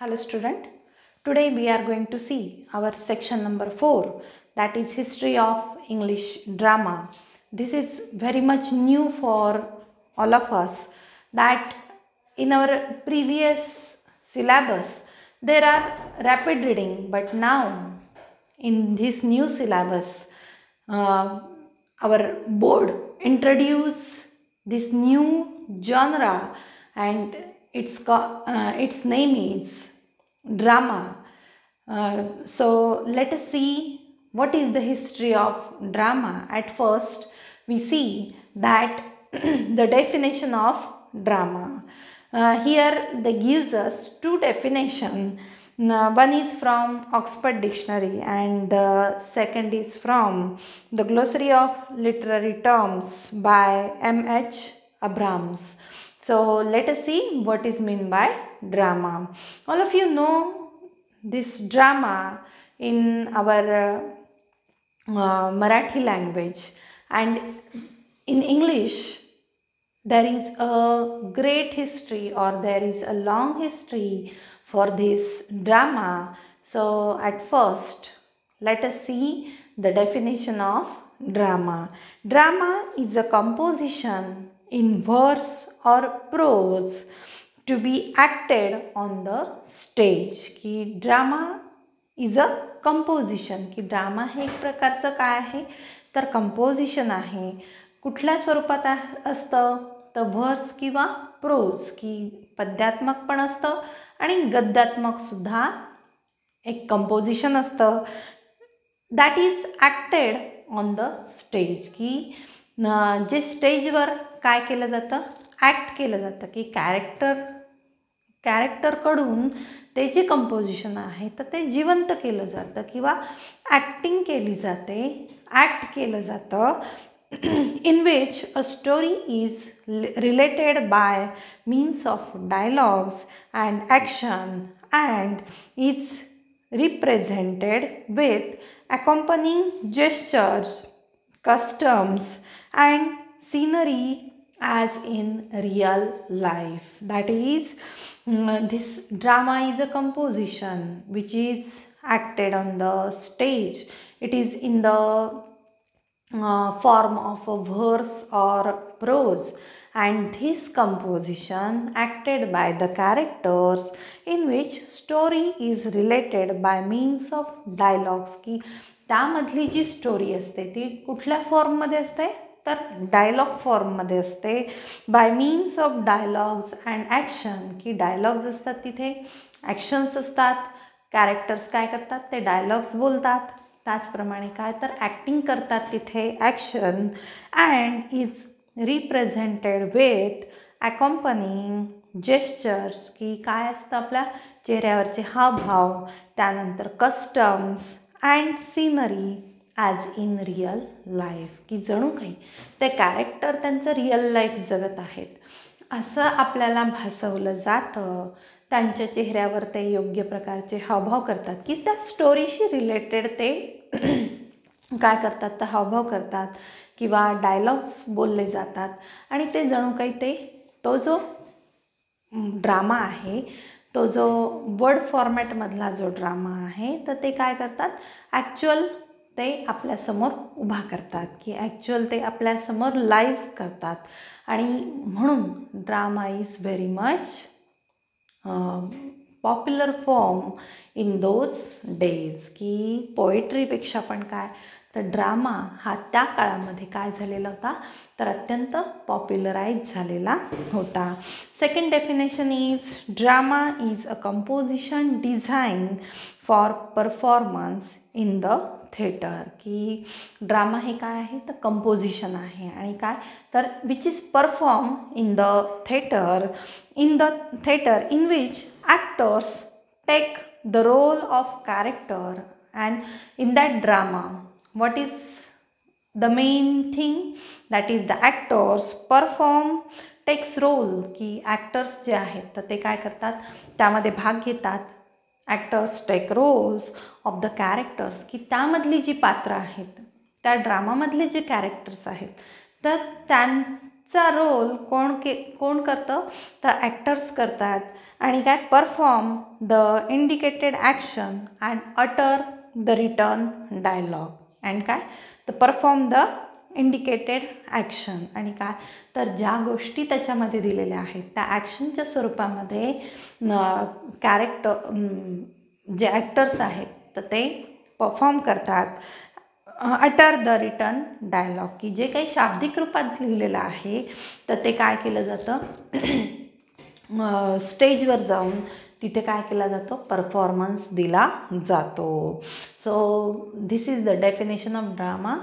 Hello student, today we are going to see our section number 4, that is history of English drama. This is very much new for all of us, that in our previous syllabus there are rapid reading, but now in this new syllabus our board introduce this new genre and its name is drama. So let us see what is the history of drama. At first we see that the definition of drama. Here they gives us two definitions. One is from Oxford Dictionary and the second is from the Glossary of Literary Terms by M.H. Abrams. So let us see what is meant by drama. All of you know this drama in our Marathi language, and in English there is a great history, or there is a long history for this drama. So at first let us see the definition of drama. Drama is a composition in verse or prose to be acted on the stage. की drama is a composition, की drama हे एक प्रकारचं काय आहे तर composition आहे. कुठल्या स्वरूपात असतं तर व्हर्स किंवा प्रोज, की पद्यात्मक पण असतं आणि गद्यात्मक सुद्धा एक कंपोजिशन असतं. That is acted on the stage, की जे स्टेजवर काय केलं जातं, ॲक्ट केलं जातं, की कॅरेक्टरकडून ते जे कंपोजिशन आहे तर ते जिवंत केलं जातं किंवा ॲक्टिंग केली जाते, ॲक्ट केलं जातं. in which a story is related by means of dialogues and action and is represented with accompanying gestures, customs and scenery as in real life. That is, this drama is a composition which is acted on the stage. It is in the form of a verse or prose, and this composition acted by the characters in which story is related by means of dialogues, की त्यामधली जी story असते ती कुठल्या फॉर्ममध्ये असते तर dialogue फॉर्ममध्ये असते. Bye means of dialogues and action, की डायलॉग्स असतात तिथे, ॲक्शन्स असतात, कॅरेक्टर्स काय करतात ते डायलॉग्स बोलतात, त्याचप्रमाणे काय तर ॲक्टिंग करतात तिथे, action, and is represented with accompanying gestures, की काय असतं आपल्या चेहऱ्यावरचे हावभाव, त्यानंतर customs and scenery as in real life, की जणू काही ते कॅरेक्टर त्यांचं रिअल लाईफ जगत आहेत असं आपल्याला भासवलं जातं. त्यांच्या चेहऱ्यावर ते योग्य प्रकारचे हावभाव करतात, की त्या स्टोरीशी रिलेटेड ते काय करतात तर हावभाव करतात किंवा डायलॉग्स बोलले जातात, आणि ते जणू काही ते तो जो ड्रामा आहे, तो जो वर्ड फॉर्मॅटमधला जो ड्रामा आहे तर ते काय करतात ॲक्च्युअल ते आपल्यासमोर उभा करतात, की ॲक्च्युअल ते आपल्यासमोर लाईव्ह करतात. आणि म्हणून drama is very much popular form in those days, की पोएट्रीपेक्षा पण काय तर ड्रामा हा त्या काळामध्ये काय झालेला होता तर अत्यंत पॉप्युलराइज झालेला होता. Second definition is drama is a composition design for performance in the theatre, की ड्रामा हे काय आहे तर कंपोजिशन आहे आणि काय तर which is perform in the theatre in which actors take the role of character, and in that drama what is the main thing, that is the actors perform takes role, की actors जे आहेत तर ते काय करतात त्यामध्ये भाग घेतात. actors take roles of the characters, की त्यामधली जी पात्र आहेत त्या ड्रामामधले जे कॅरेक्टर्स आहेत तर त्यांचा रोल कोण करतं तर ॲक्टर्स करतात. आणि काय perform the indicated action and utter the return dialogue and काय तर परफॉर्म द इंडिकेटेड ॲक्शन आणि काय तर ज्या गोष्टी त्याच्यामध्ये दिलेल्या आहेत त्या ॲक्शनच्या स्वरूपामध्ये जे ॲक्टर्स आहेत तर ते परफॉर्म करतात. अटर द रिटर्न डायलॉग की जे काही शाब्दिक रूपात लिहिलेलं आहे तर ते काय केलं जातं स्टेजवर जाऊन तिथे काय केला जातो परफॉर्मन्स दिला जातो. So this is the definition of drama.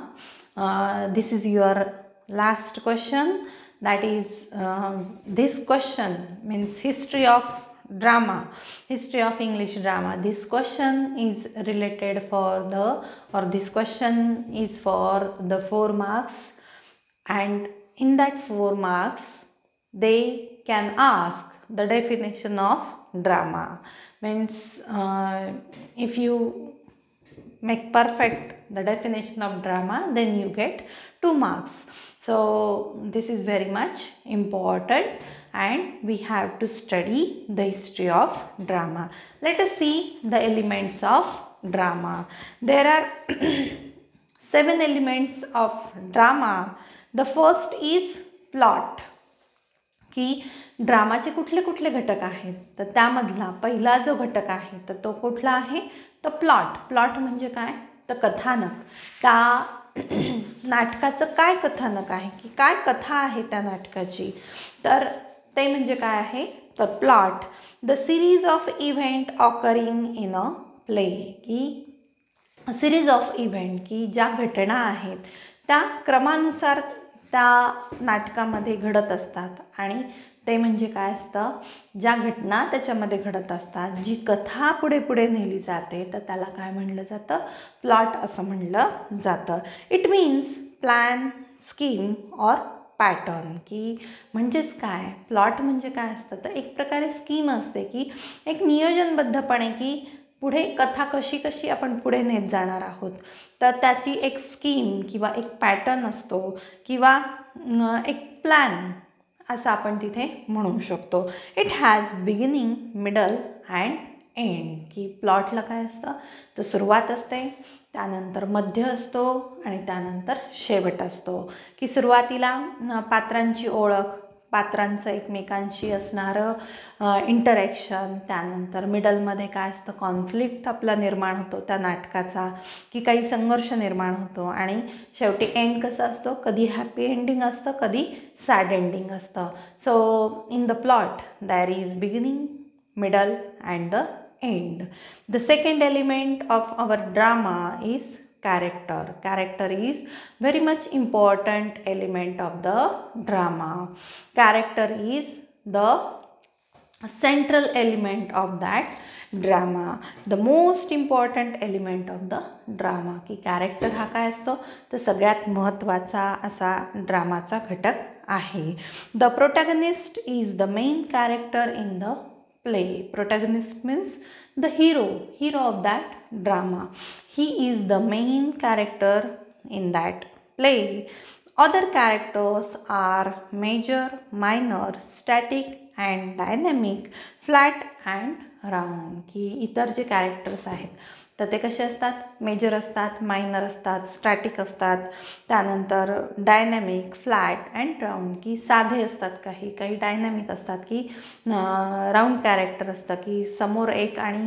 This is your last question. That is this question means history of drama, history of English drama. This question is related this question is for the 4 marks, and in that 4 marks they can ask the definition of drama. Means if you make perfect the definition of drama then you get 2 marks. So this is very much important and we have to study the history of drama. Let us see the elements of drama. There are 7 elements of drama. The first is plot. की ड्रामाचे कुठले कुठले घटक आहेत तर त्यामधला पहिला जो घटक आहे तर तो कुठला आहे तर प्लॉट. प्लॉट म्हणजे काय तर कथानक. त्या नाटकाचं काय कथानक आहे की काय कथा आहे त्या नाटकाची तर ते म्हणजे काय आहे तर plot. The series of event occurring in a play की सिरीज ऑफ इव्हेंट की ज्या घटना आहेत त्या क्रमानुसार त्या नाटकामध्ये घडत असतात आणि ते म्हणजे काय असतं ज्या घटना त्याच्यामध्ये घडत असतात जी कथा पुढे पुढे नेली जाते तर त्याला काय म्हणलं जातं प्लॉट असं म्हणलं जातं. It means plan scheme or pattern की म्हणजेच काय प्लॉट म्हणजे काय असतं तर एक प्रकारे स्कीम असते की एक नियोजनबद्धपणे की पुढे कथा कशी कशी आपण पुढे नेत जाणार आहोत तर त्याची एक स्कीम किंवा एक पॅटर्न असतो किंवा एक प्लॅन असं आपण तिथे म्हणू शकतो. It has beginning middle and end की प्लॉटला काय असतं तर सुरुवात असते त्यानंतर मध्य असतो आणि त्यानंतर शेवट असतो. की सुरुवातीला पात्रांची ओळख पात्रांचं एकमेकांशी असणारं इंटरॅक्शन त्यानंतर मिडलमध्ये काय असतं कॉन्फ्लिक्ट आपला निर्माण होतो त्या नाटकाचा की काही संघर्ष निर्माण होतो आणि शेवटी एंड कसं असतो कधी हॅपी एंडिंग असतं कधी सॅड एंडिंग असतं. So in the plot there is beginning middle and the end. The second element of our drama is character. Character is very much important element of the drama. Character is the central element of that drama. The most important element of the drama. की character हा काय असतो तर सगळ्यात महत्त्वाचा असा ड्रामाचा घटक आहे. The protagonist is the main character in the play. Protagonist means the hero of that drama. He is the main character in that play. Other characters are major, minor, static and dynamic, flat and round. की इतर जे characters आहेत तर ते कसे असतात major असतात minor असतात स्टॅटिक असतात त्यानंतर डायनॅमिक फ्लॅट अँड राऊंड की साधे असतात काही काही डायनॅमिक असतात की राऊंड कॅरेक्टर असतं की समोर एक आणि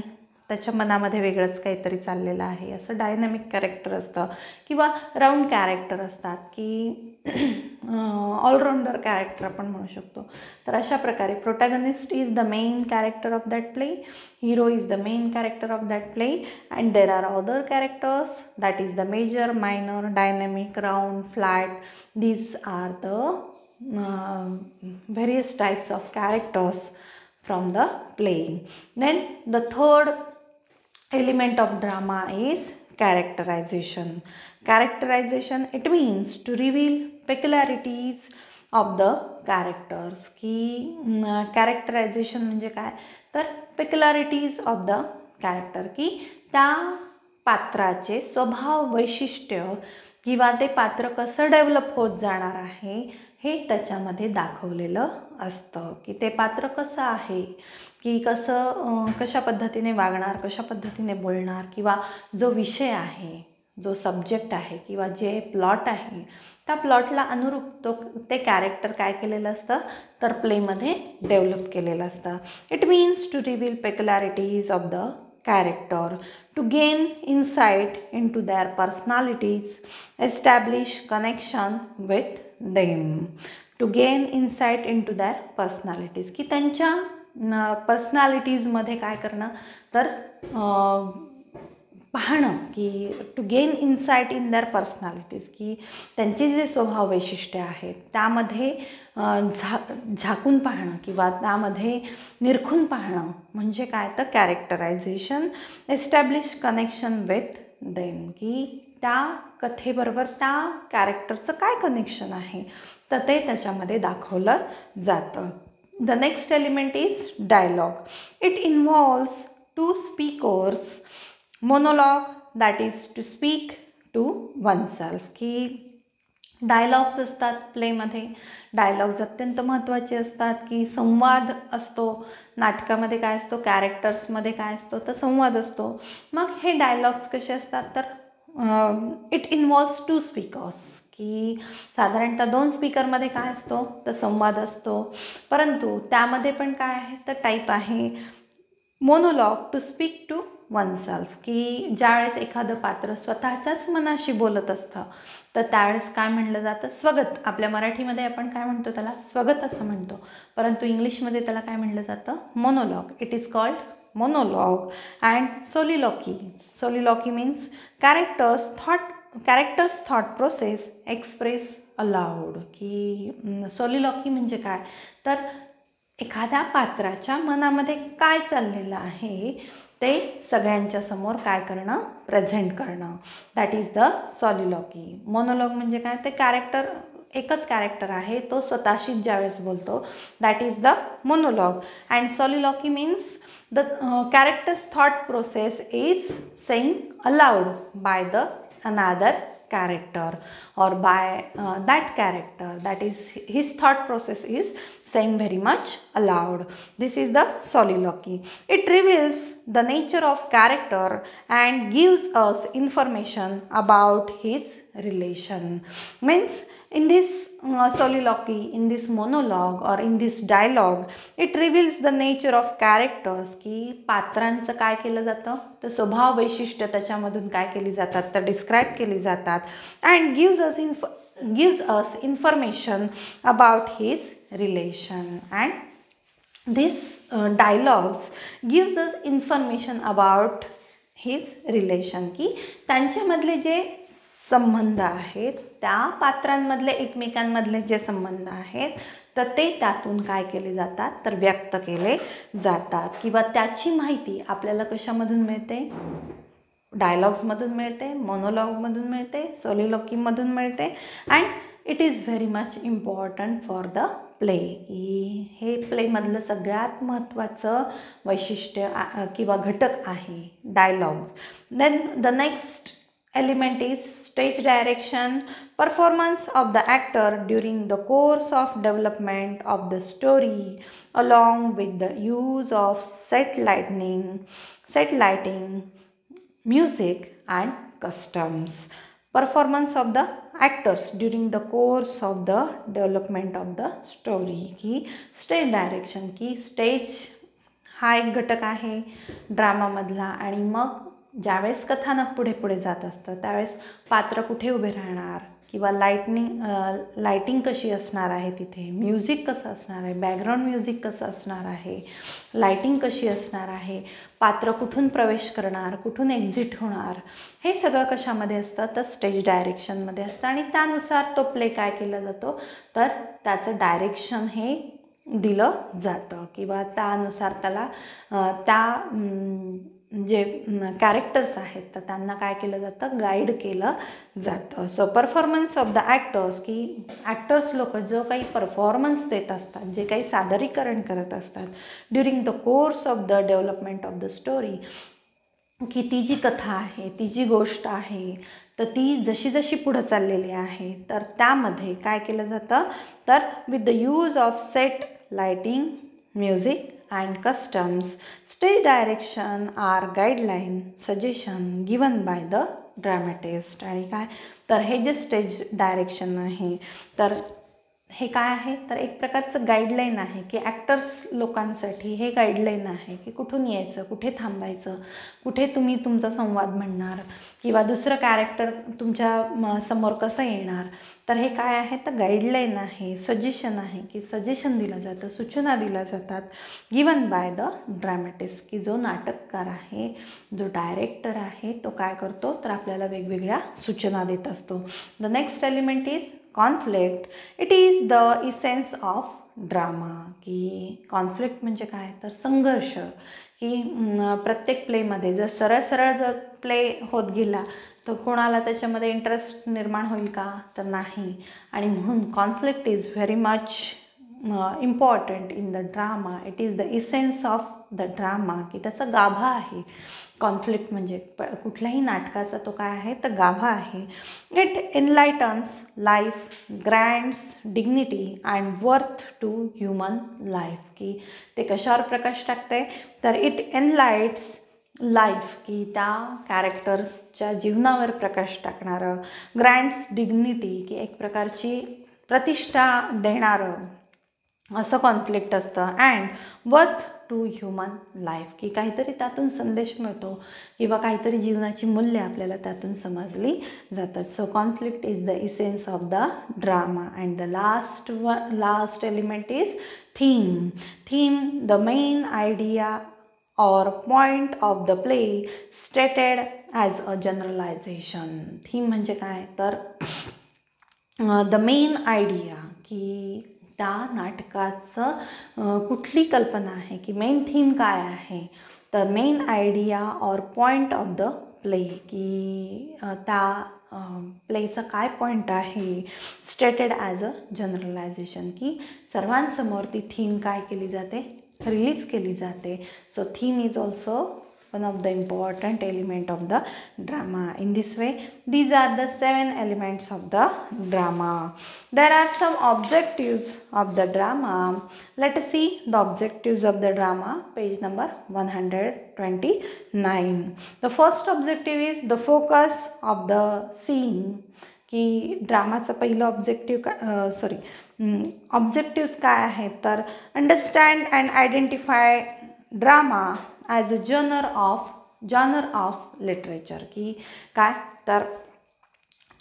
त्याच्या मनामध्ये वेगळंच काहीतरी चाललेलं आहे असं डायनॅमिक कॅरेक्टर असतं किंवा राऊंड कॅरेक्टर असतात की ऑलराऊंडर कॅरेक्टर आपण म्हणू शकतो. तर अशा प्रकारे protagonist is the main character of that play hero is the main character of that play and there are other characters that is the major minor dynamic round flat. These are the various types of characters from the play. Then the third element of drama is characterization. Characterization it means to reveal peculiarities of the characters. की characterization म्हणजे काय तर peculiarities of the character की त्या पात्राचे स्वभाव वैशिष्ट्य किंवा ते पात्र कसं डेव्हलप होत जाणार आहे हे त्याच्यामध्ये दाखवलेलं असतं की ते पात्र कसं आहे की कशा पद्धतीने वागणार, कशा पद्धतीने बोलणार, किंवा जो विषय आहे, जो सब्जेक्ट आहे किंवा जे प्लॉट आहे त्या प्लॉटला अनुरूप ते कॅरेक्टर काय केलेलं असतं तर प्लेमध्ये डेव्हलप केलेलं असतं. It means to reveal peculiarities of the character, to gain insight into their personalities, establish connection with them. To gain insight into their personalities, की त्यांच्या पर्सनॅलिटीजमध्ये काय करणं तर पाहणं, की to gain insight in their personalities, की त्यांची जे स्वभाव वैशिष्ट्ये आहेत त्यामध्ये झाकून पाहणं किंवा त्यामध्ये निरखून पाहणं म्हणजे काय तर characterisation. Establish connection with them, की त्या कथेबरोबर त्या कॅरेक्टरचं काय कनेक्शन आहे तर ते त्याच्यामध्ये दाखवलं जातं. The next element is dialogue. It involves two speakers monologue, that is to speak to oneself, की डायलॉग्स असतात प्लेमध्ये. डायलॉग्स अत्यंत महत्त्वाचे असतात, की संवाद असतो. नाटकामध्ये काय असतो, कॅरेक्टर्समध्ये काय असतो तर संवाद असतो. मग हे डायलॉग्स कसे असतात तर इट इन्व्हॉल्व्स टू स्पीकर्स, की साधारणतः 2 स्पीकरमध्ये काय असतो तर संवाद असतो. परंतु त्यामध्ये पण काय आहे तर टाईप आहे monologue, to speak to oneself, की ज्यावेळेस एखादं पात्र स्वतःच्याच मनाशी बोलत असतं तर त्यावेळेस काय म्हणलं जातं स्वगत. आपल्या मराठीमध्ये आपण काय म्हणतो त्याला स्वगत असं म्हणतो, परंतु इंग्लिशमध्ये त्याला काय म्हणलं जातं monologue. It is called monologue. And soliloquy. Soliloquy means characters thought process express aloud, की सोलिलॉकी म्हणजे काय तर एखाद्या पात्राच्या मनामध्ये काय चाललेलं आहे ते सगळ्यांच्या समोर काय करणं प्रेझेंट करणं. That is the soliloquy. Monologue म्हणजे काय ते एकच कॅरेक्टर आहे तो स्वतःशीच ज्यावेळेस बोलतो that is the monologue. And soliloquy means the characters thought process is saying aloud by the another character or by that character, that is his thought process is saying very much aloud. This is the soliloquy. It reveals the nature of character and gives us information about his relation. Means in this soliloquy, in this monologue or in this dialogue, it reveals the nature of characters, की पात्रांचं काय केलं जातं तर स्वभाव वैशिष्ट्य त्याच्यामधून काय केली जातात तर डिस्क्राईब केली जातात. And gives us information about his relation. And this dialogues gives us information about his relation, की त्यांच्यामधले जे संबंध आहेत त्या पात्रांमधले एकमेकांमधले जे संबंध आहेत तर ते त्यातून काय केले जातात तर व्यक्त केले जातात, किंवा त्याची माहिती आपल्याला कशामधून मिळते डायलॉग्समधून मिळते, मोनोलॉगमधून मिळते, सोलिलॉकीमधून मिळते. And it is very much important for the play. हे प्लेमधलं सगळ्यात महत्त्वाचं वैशिष्ट्य किंवा घटक आहे dialogue. Then the next element is stage direction. Performance of the actor during the course of development of the story along with the use of set lighting, music and customs. Performance of the actors during the course of the development of the story, की stage direction, की stage हा एक घटक आहे ड्रामामधला. आणि मग ज्यावेळेस कथानक पुढे पुढे जात असतं त्यावेळेस पात्र कुठे उभे राहणार किंवा लाईटिंग कशी असणार आहे, तिथे म्युझिक कसं असणार आहे, बॅकग्राऊंड म्युझिक कसं असणार आहे, लाईटिंग कशी असणार आहे, पात्र कुठून प्रवेश करणार, कुठून एक्झिट होणार, हे सगळं कशामध्ये असतं तर स्टेज डायरेक्शनमध्ये असतं. आणि त्यानुसार तो प्ले काय केला जातो तर त्याचं डायरेक्शन हे दिलं जातं, किंवा त्यानुसार त्याला त्या जे कॅरेक्टर्स आहेत तर त्यांना काय केलं जातं गाईड केलं जातं. So performance of the actors, की ॲक्टर्स लोक जो काही परफॉर्मन्स देत असतात, जे काही सादरीकरण करत असतात during the course of the development of the story, की ती जी कथा आहे, ती जी गोष्ट आहे तर ती जशी जशी पुढं चाललेली आहे तर त्यामध्ये काय केलं जातं तर with the use of set lighting, music and customs. Stage direction are guideline suggestion given by the dramatist. आणि काय तर हे जे स्टेज डायरेक्शन आहे तर हे काय आहे तर एक प्रकारचं गाईडलाईन आहे की ॲक्टर्स लोकांसाठी हे गाईडलाईन आहे की कुठून यायचं, कुठे थांबायचं, कुठे तुम्ही तुमचा संवाद म्हणणार किंवा दुसरं कॅरेक्टर तुमच्या समोर कसं येणार. तर हे काय आहे तर गाईडलाईन आहे, सजेशन आहे की सजेशन दिलं जातं, सूचना दिल्या जातात गिवन बाय द ड्रामॅटिस्ट की जो नाटककार आहे, जो डायरेक्टर आहे तो काय करतो तर आपल्याला वेगवेगळ्या सूचना देत असतो. The next element is conflict. It is the essence of drama की कॉन्फ्लिक्ट म्हणजे काय तर संघर्ष की प्रत्येक प्लेमध्ये जर सरळ सरळ जर प्ले होत गेला तर कोणाला त्याच्यामध्ये इंटरेस्ट निर्माण होईल का तर नाही. आणि म्हणून conflict is very much important in the drama. It is the essence of the drama की त्याचा गाभा आहे. कॉन्फ्लिक्ट म्हणजे कुठल्याही नाटकाचा तो काय आहे तर गाभा आहे. It enlightens life, grants dignity and worth to human life की ते कशावर प्रकाश टाकते तर इट एनलाइट्स लाईफ की त्या कॅरेक्टर्सच्या जीवनावर प्रकाश टाकणारं, ग्रँड्स डिग्निटी की एक प्रकारची प्रतिष्ठा देणारं असं कॉन्फ्लिक्ट असतं. And worth to human life की काहीतरी त्यातून संदेश मिळतो किंवा काहीतरी जीवनाची मूल्य आपल्याला त्यातून समजली जातात. So conflict is the essence of the drama. And the last element is theme. Theme the main idea or point of the play stated as a generalization. Theme म्हणजे काय तर द मेन आयडिया की त्या नाटकाचं कुठली कल्पना आहे की मेन थीम काय आहे तर मेन आयडिया और पॉईंट ऑफ द प्ले की त्या प्लेचा काय पॉईंट आहे. स्टेटेड ॲज अ जनरलायझेशन की सर्वांसमोर ती थीम काय केली जाते रिलीज केली जाते. So theme is also one of the important element of the drama. In this way, these are the 7 elements of the drama. There are some objectives of the drama. Let us see the objectives of the drama, page number 129. The first objective is the focus of the scene. की ड्रामाचं पहिलं objectives काय आहेत तर understand and identify drama as a genre of literature की काय तर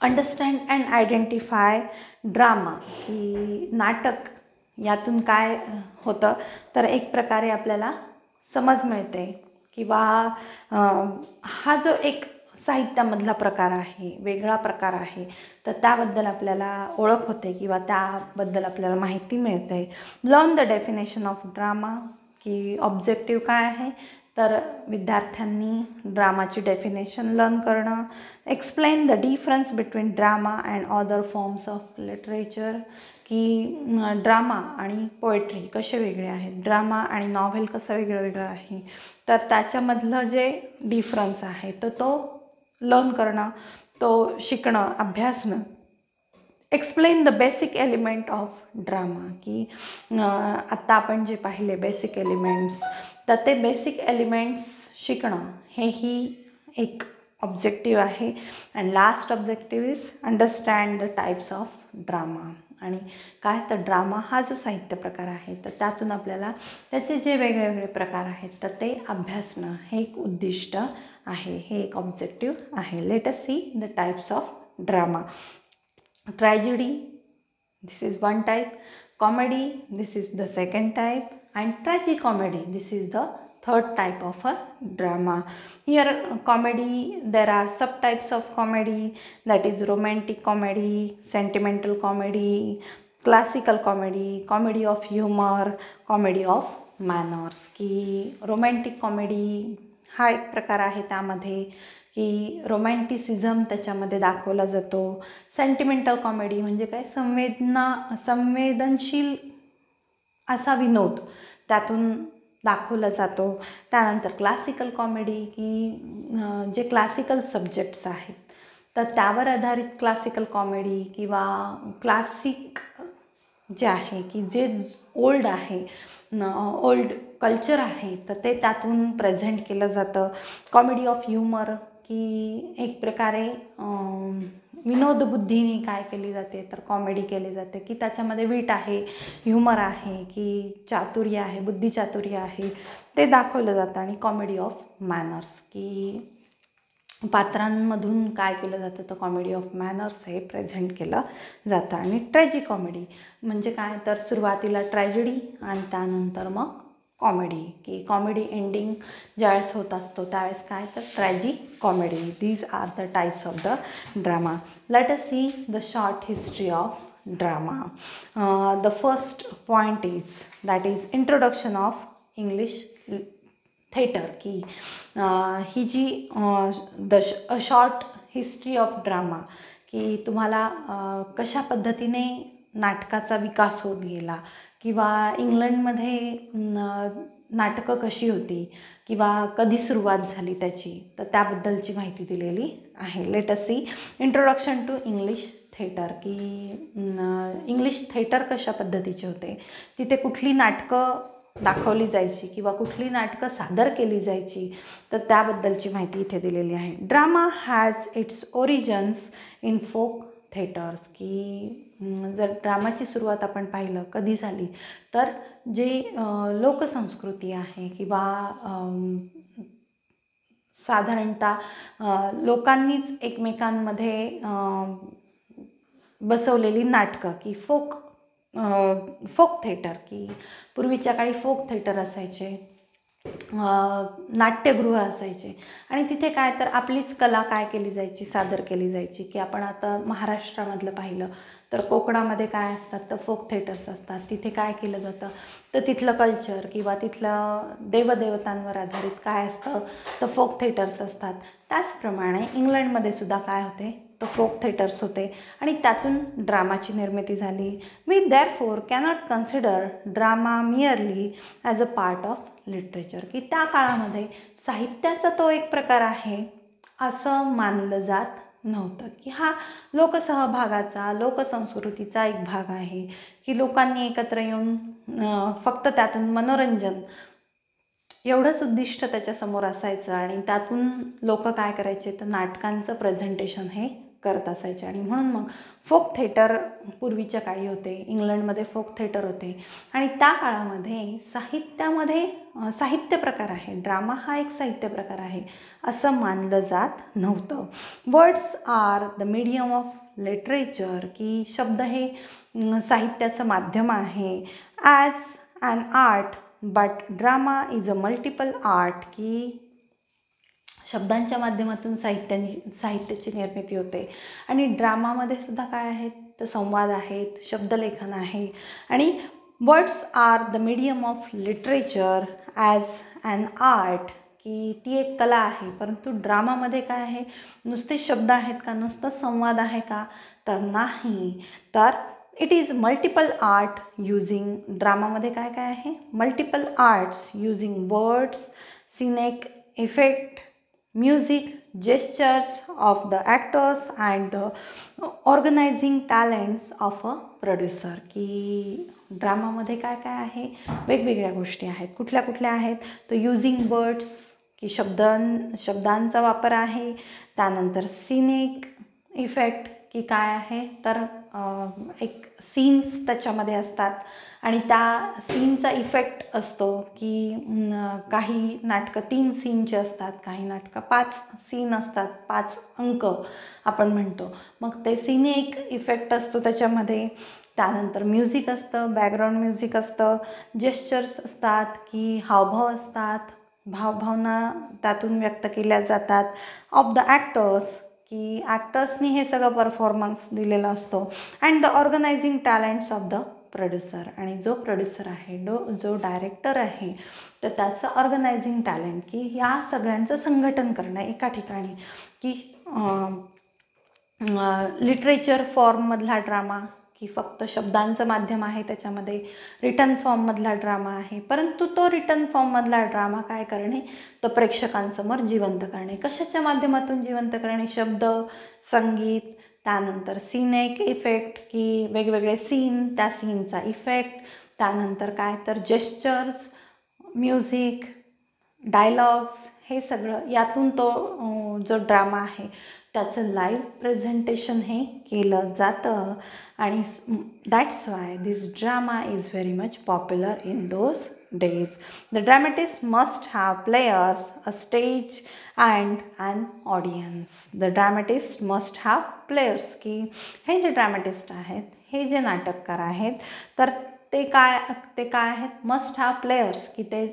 understand and identify drama की नाटक यातून काय होतं तर एक प्रकारे आपल्याला समज मिळते किंवा हा जो एक साहित्यामधला प्रकार आहे, वेगळा प्रकार आहे तर त्याबद्दल आपल्याला ओळख होते किंवा त्याबद्दल आपल्याला माहिती मिळते. Learn the definition of drama की ऑब्जेक्टिव्ह काय आहे तर विद्यार्थ्यांनी ड्रामाची डेफिनेशन लर्न करणं. Explain the difference between drama and other forms of literature की ड्रामा आणि पोएट्री कसे वेगळे आहेत, ड्रामा आणि नॉव्हेल कसं वेगळं आहे तर त्याच्यामधलं जे डिफरन्स आहे तर तो लर्न करणं, तो शिकणं, अभ्यासणं. Explain the basic element of drama की आत्ता आपण जे पाहिले बेसिक एलिमेंट्स तर ते बेसिक एलिमेंट्स शिकणं हेही एक ऑब्जेक्टिव्ह आहे. And last objective is understand the types of drama. आणि काय तर ड्रामा हा जो साहित्य प्रकार आहे तर त्यातून आपल्याला त्याचे जे वेगवेगळे प्रकार आहेत तर ते अभ्यासणं हे एक उद्दिष्ट आहे, हे एक ऑब्जेक्टिव्ह आहे. Let us see the types of drama. Tragedy this is one type, comedy this is the second type and tragicomedy this is the third type of a drama. Here comedy, there are subtypes of comedy, that is romantic comedy, sentimental comedy, classical comedy, comedy of humor, comedy of manners. की romantic comedy हा एक प्रकार आहे त्यामध्ये की romanticism त्याच्यामध्ये दाखवला जातो. सेंटिमेंटल कॉमेडी म्हणजे काय संवेदनशील असा विनोद त्यातून दाखवला जातो. त्यानंतर क्लासिकल कॉमेडी की जे क्लासिकल सब्जेक्ट्स आहेत तर त्यावर आधारित क्लासिकल कॉमेडी किंवा क्लासिक जे आहे की जे ओल्ड आहे ओल्ड कल्चर आहे तर ते त्यातून प्रेझेंट केलं जातं. कॉमेडी ऑफ ह्युमर की एक प्रकारे विनोदबुद्धीने काय केली जाते तर कॉमेडी केली जाते की त्याच्यामध्ये वीट आहे, ह्युमर आहे की चातुर्य आहे, बुद्धिचातुर्य आहे ते दाखवलं जातं. आणि कॉमेडी ऑफ मॅनर्स की पात्रांमधून काय केलं जातं तर कॉमेडी ऑफ मॅनर्स हे प्रेझेंट केलं जातं. आणि ट्रॅजिकॉमेडी म्हणजे काय तर सुरुवातीला ट्रॅजेडी आणि त्यानंतर मग कॉमेडी की कॉमेडी एंडिंग ज्यावेळेस होत असतो त्यावेळेस काय तर tragicomedy. These are the types of the drama. Let us see the short history of drama. The first point is that is introduction of English theatre की ही जी शॉर्ट हिस्ट्री ऑफ ड्रामा की तुम्हाला कशा पद्धतीने नाटकाचा विकास होत गेला किंवा इंग्लंडमध्ये नाटकं कशी होती किंवा कधी सुरुवात झाली त्याची तर त्याबद्दलची माहिती दिलेली आहे. Let us see introduction to English theatre की इंग्लिश थिएटर कशा पद्धतीचे होते, तिथे कुठली नाटकं दाखवली जायची किंवा कुठली नाटकं सादर केली जायची तर त्याबद्दलची माहिती इथे दिलेली आहे. Drama has its origins in folk theatres की जर ड्रामाची सुरुवात आपण पाहिलं कधी झाली तर जे लोकसंस्कृती आहे किंवा साधारणतः लोकांनीच एकमेकांमध्ये बसवलेली नाटकं की फोक थिएटर की पूर्वीच्या काळी फोक थिएटर असायचे, नाट्यगृह असायचे आणि तिथे काय तर आपलीच कला काय केली जायची सादर केली जायची की आपण आता महाराष्ट्रामधलं पाहिलं तर कोकणामध्ये काय असतात तर फोक थिएटर्स असतात. तिथे काय केलं जातं तर तिथलं कल्चर किंवा तिथलं देवदेवतांवर आधारित काय असतं तर फोक थिएटर्स असतात. त्याचप्रमाणे इंग्लंडमध्ये सुद्धा काय होते तर फोक थिएटर्स होते आणि त्यातून ड्रामाची निर्मिती झाली. We therefore cannot consider drama merely as a part of literature की त्या काळामध्ये साहित्याचा तो एक प्रकार आहे असं मानलं जात नव्हतं की हा लोकसहभागाचा लोकसंस्कृतीचा एक भाग आहे की लोकांनी एकत्र येऊन फक्त त्यातून मनोरंजन एवढंच उद्दिष्ट त्याच्यासमोर असायचं आणि त्यातून लोक काय करायचे तर नाटकांचं प्रेझेंटेशन हे करत असायचे. आणि म्हणून मग फोक थिएटर पूर्वीच्या काळी होते, इंग्लंडमध्ये फोक थिएटर होते आणि त्या काळामध्ये साहित्यामध्ये साहित्य प्रकार आहे, ड्रामा हा एक साहित्य प्रकार आहे असं मानलं जात नव्हतं. Words are the medium of literature की शब्द हे साहित्याचं माध्यम आहे. As an art but drama is a multiple art की शब्दांच्या माध्यमातून साहित्याची निर्मिती होते आणि ड्रामामध्ये सुद्धा काय आहेत तर संवाद आहेत, शब्दलेखन आहे. आणि words are the medium of literature as an art की ती एक कला आहे. परंतु ड्रामामध्ये काय आहे नुसते शब्द आहेत का, नुसतं संवाद आहे का तर नाही, तर it is multiple art using ड्रामामध्ये काय काय आहे multiple arts using words, scenic effect, music, gestures of the actors and the organising talents of a producer की ड्रामामध्ये काय काय आहे वेगवेगळ्या गोष्टी आहेत. कुठल्या कुठल्या आहेत तर युजिंग वर्ड्स की शब्दांचा वापर आहे. त्यानंतर सिनेक इफेक्ट की काय आहे तर एक सीन्स त्याच्यामध्ये असतात आणि त्या सीनचा इफेक्ट असतो की काही नाटकं 3 सीनचे असतात, काही नाटकं 5 सीन असतात, 5 अंक आपण म्हणतो. मग ते सिनेक इफेक्ट असतो त्याच्यामध्ये. त्यानंतर म्युझिक असतं, बॅकग्राऊंड म्युझिक असतं, जेस्चर्स असतात की हावभाव असतात, भावभावना त्यातून व्यक्त केल्या जातात. ऑफ द ॲक्टर्स की ॲक्टर्सनी हे सगळं परफॉर्मन्स दिलेला असतो. And the organising talents of the producer आणि जो प्रोड्युसर आहे जो डायरेक्टर आहे तर त्याचं ऑर्गनायझिंग टॅलेंट की या सगळ्यांचं संघटन करणं एका ठिकाणी की लिटरेचर फॉर्ममधला ड्रामा की फक्त शब्दांचं माध्यम आहे, त्याच्यामध्ये रिटन फॉर्ममधला ड्रामा आहे. परंतु तो रिटन फॉर्ममधला ड्रामा काय करणे तर प्रेक्षकांसमोर जिवंत करणे. कशाच्या माध्यमातून जिवंत करणे? शब्द, संगीत, त्यानंतर सीनेक इफेक्ट की वेगवेगळे सीन, त्या सीनचा इफेक्ट, त्यानंतर काय तर जेस्चर्स, म्युझिक, डायलॉग्स हे सगळं यातून तो जो ड्रामा आहे त्याचं लाईव्ह प्रेझेंटेशन हे केलं जातं. आणि that's why this drama is very much popular in those days. The dramatist must have players, a stage and an audience. The dramatist must have players, की हे जे ड्रामॅटिस्ट आहेत, हे जे नाटककार आहेत, तर ते काय आहेत, मस्ट हॅव प्लेयर्स, की ते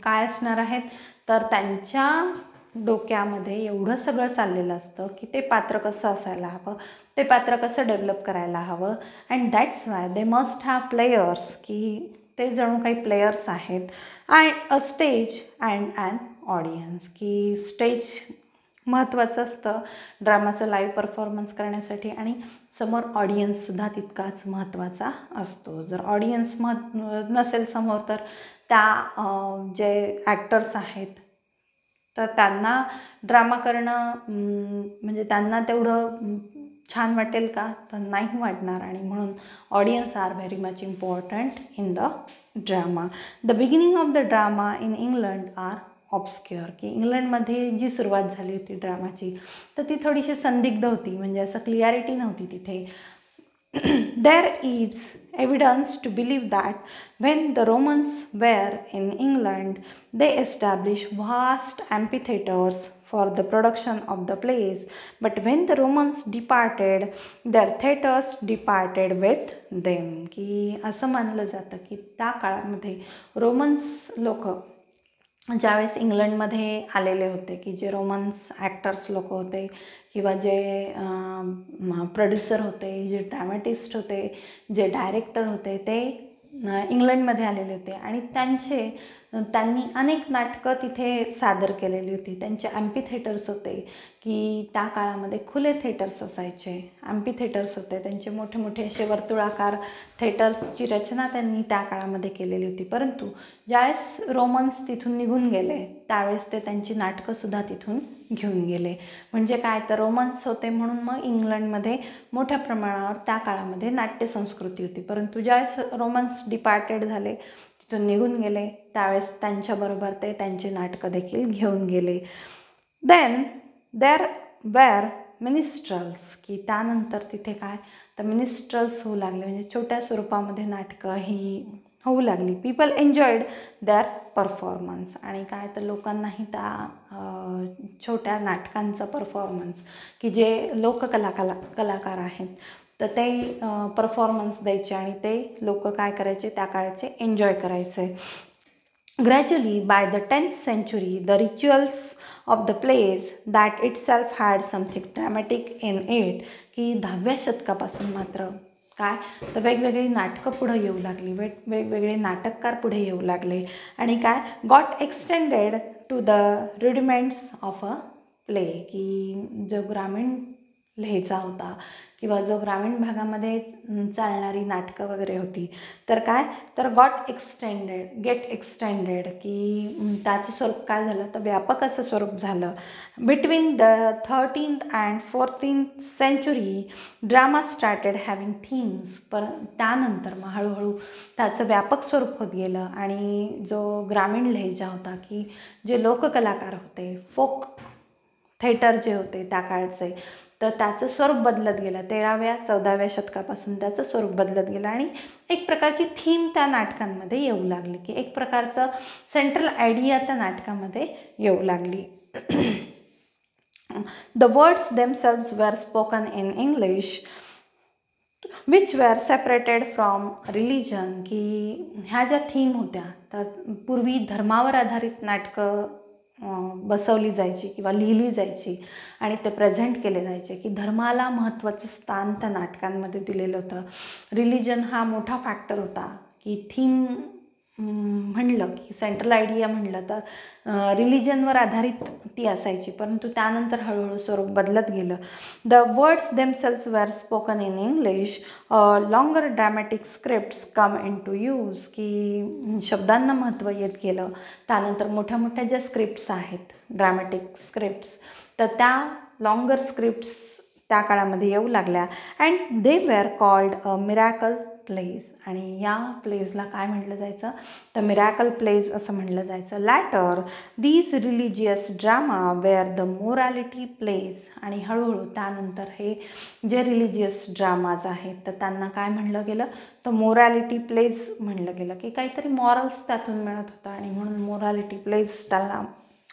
काय असणार आहेत, तर त्यांच्या डोक्यामध्ये एवढं सगळं चाललेलं असतं की ते पात्र कसं असायला हवं, ते पात्र कसं डेव्हलप करायला हवं. And that's why they must have players, की ते जणू काही प्लेयर्स आहेत. And a stage and an audience, की स्टेज महत्त्वाचं असतं ड्रामाचं लाईव्ह परफॉर्मन्स करण्यासाठी आणि समोर ऑडियन्ससुद्धा तितकाच महत्त्वाचा असतो. जर ऑडियन्स नसेल समोर तर त्या जे ॲक्टर्स आहेत तर त्यांना ड्रामा करणं म्हणजे त्यांना तेवढं छान वाटेल का, तर नाही वाटणार. आणि म्हणून audience are very much important in the drama. The beginning of the drama in England are obscure, की इंग्लंडमध्ये जी सुरुवात झाली होती ड्रामाची तर ती थोडीशी संदिग्ध होती, म्हणजे असं क्लिअरिटी नव्हती तिथे. There is evidence to believe that when the Romans were in England, they established vast amphitheaters for the production of the plays. But when the Romans departed, their theaters departed with them. की असं मानलं जातं की त्या काळामध्ये Romans लोक ज्यावेळेस इंग्लंडमध्ये आलेले होते, की जे रोमन्स ॲक्टर्स लोक होते किंवा जे प्रोड्युसर होते, जे ड्रामॅटिस्ट होते, जे डायरेक्टर होते, ते इंग्लंडमध्ये आलेले होते आणि त्यांनी अनेक नाटकं तिथे सादर केलेली होती. त्यांचे ॲम्पी थिएटर्स होते, की त्या काळामध्ये खुले थिएटर्स असायचे, ॲम्पी थिएटर्स होते. त्यांचे मोठे मोठे असे वर्तुळाकार थिएटर्सची रचना त्यांनी त्या काळामध्ये केलेली होती. परंतु ज्यावेळेस रोमन्स तिथून निघून गेले त्यावेळेस ते त्यांची नाटकंसुद्धा तिथून घेऊन गेले. म्हणजे काय तर रोमन्स होते म्हणून मग इंग्लंडमध्ये मोठ्या प्रमाणावर त्या काळामध्ये नाट्यसंस्कृती होती. परंतु ज्यावेळेस रोमन्स डिपार्टेड झाले, तिथून निघून गेले, त्यावेळेस त्यांच्याबरोबर ते त्यांची नाटकं देखील घेऊन गेले. देन देर वेर मिनिस्ट्रल्स, की त्यानंतर तिथे काय तर मिनिस्ट्रल्स होऊ लागले, म्हणजे छोट्या स्वरूपामध्ये नाटकं ही होऊ लागली. पीपल एन्जॉयड देअर परफॉर्मन्स, आणि काय तर लोकांनाही त्या छोट्या नाटकांचा परफॉर्मन्स, की जे कलाकार आहेत तर ते परफॉर्मन्स द्यायचे आणि ते लोक काय करायचे, त्या काळाचे एन्जॉय करायचे. Gradually by the 10th century the rituals of the plays that itself had something dramatic in it, की 10व्या शतकापासून मात्र काय तर वेगवेगळी नाटकं पुढं येऊ लागली, वेगवेगळे नाटककार पुढे येऊ लागले आणि काय got extended to the rudiments of a play, की जो ग्रामीण लहेजा होता किंवा जो ग्रामीण भागामध्ये चालणारी नाटकं वगैरे होती तर काय तर गेट एक्सटेंडेड, की त्याचं स्वरूप काय झालं तर व्यापक असं स्वरूप झालं. Between the 13th and 14th century drama started having themes. त्यानंतर मग हळूहळू त्याचं व्यापक स्वरूप होत गेलं आणि जो ग्रामीण लहेजा होता, की जे लोककलाकार होते, फोक थिएटर जे होते त्या काळचे, तर त्याचं स्वरूप बदलत गेलं. 13व्या-14व्या शतकापासून त्याचं स्वरूप बदलत गेलं आणि एक प्रकारची थीम त्या नाटकांमध्ये येऊ लागली, की एक प्रकारचं सेंट्रल आयडिया त्या नाटकामध्ये येऊ लागली. द वर्ड्स देमसेल्व्स वर spoken in English which where separated from religion, की ह्या ज्या थीम होत्या तर पूर्वी धर्मावर आधारित नाटकं बसवली जायची किंवा लिहिली जायची आणि ते प्रेझेंट केले जायचे, की धर्माला महत्त्वाचं स्थान त्या नाटकांमध्ये दिलेलं होतं. रिलिजन हा मोठा फॅक्टर होता, की थीम म्हणलं की सेंट्रल आयडिया म्हणलं तर रिलिजनवर आधारित ती असायची, परंतु त्यानंतर हळूहळू स्वरूप बदलत गेलं. The words themselves were spoken in English, longer dramatic scripts come into use, की शब्दांना महत्त्व येत गेलं. त्यानंतर मोठ्या मोठ्या ज्या स्क्रिप्ट्स आहेत ड्रॅमॅटिक स्क्रिप्ट्स, तर त्या लॉंगर स्क्रिप्ट्स त्या काळामध्ये येऊ लागल्या. And they were called a miracle plays, आणि या प्लेजला काय म्हटलं जायचं तर मिरॅकल प्लेज असं म्हटलं जायचं. Later these religious drama were the morality plays, आणि हळूहळू त्यानंतर हे जे रिलिजियस ड्रामाज आहेत तर त्यांना काय म्हणलं गेलं तर मोरॅलिटी प्लेज म्हणलं गेलं, की काहीतरी मॉरल्स त्यातून मिळत होतं आणि म्हणून मोरॅलिटी प्लेज त्याला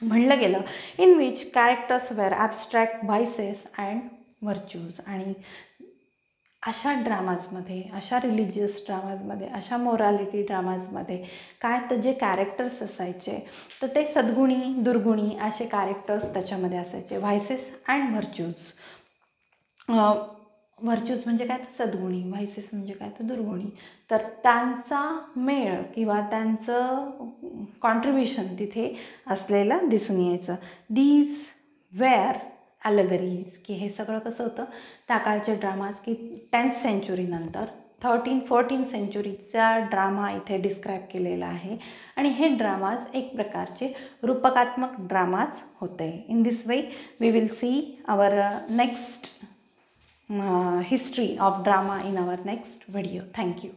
म्हणलं गेलं. In which characters were abstract vices and virtues, आणि अशा ड्रामाजमध्ये, अशा रिलिजियस ड्रामाजमध्ये, अशा मोरॅलिटी ड्रामाजमध्ये काय तर जे कॅरेक्टर्स असायचे तर ते सद्गुणी दुर्गुणी असे कॅरेक्टर्स त्याच्यामध्ये असायचे. व्हायसेस अँड व्हर्च्यूज, व्हर्च्यूज म्हणजे काय तर सद्गुणी, व्हायसेस म्हणजे काय तर दुर्गुणी, तर त्यांचा मेळ किंवा त्यांचं कॉन्ट्रीब्युशन तिथे असलेलं दिसून यायचं. दीज वेअर ॲलेगरीज, की हे सगळं कसं होतं त्या काळचे ड्रामाज, की 10th सेंचुरीनंतर 13th-14th सेंचुरीचा ड्रामा इथे डिस्क्राईब केलेला आहे. आणि हे ड्रामाज एक प्रकारचे रूपकात्मक ड्रामाज होते. In this way we will see our next history of drama in our next video. Thank you.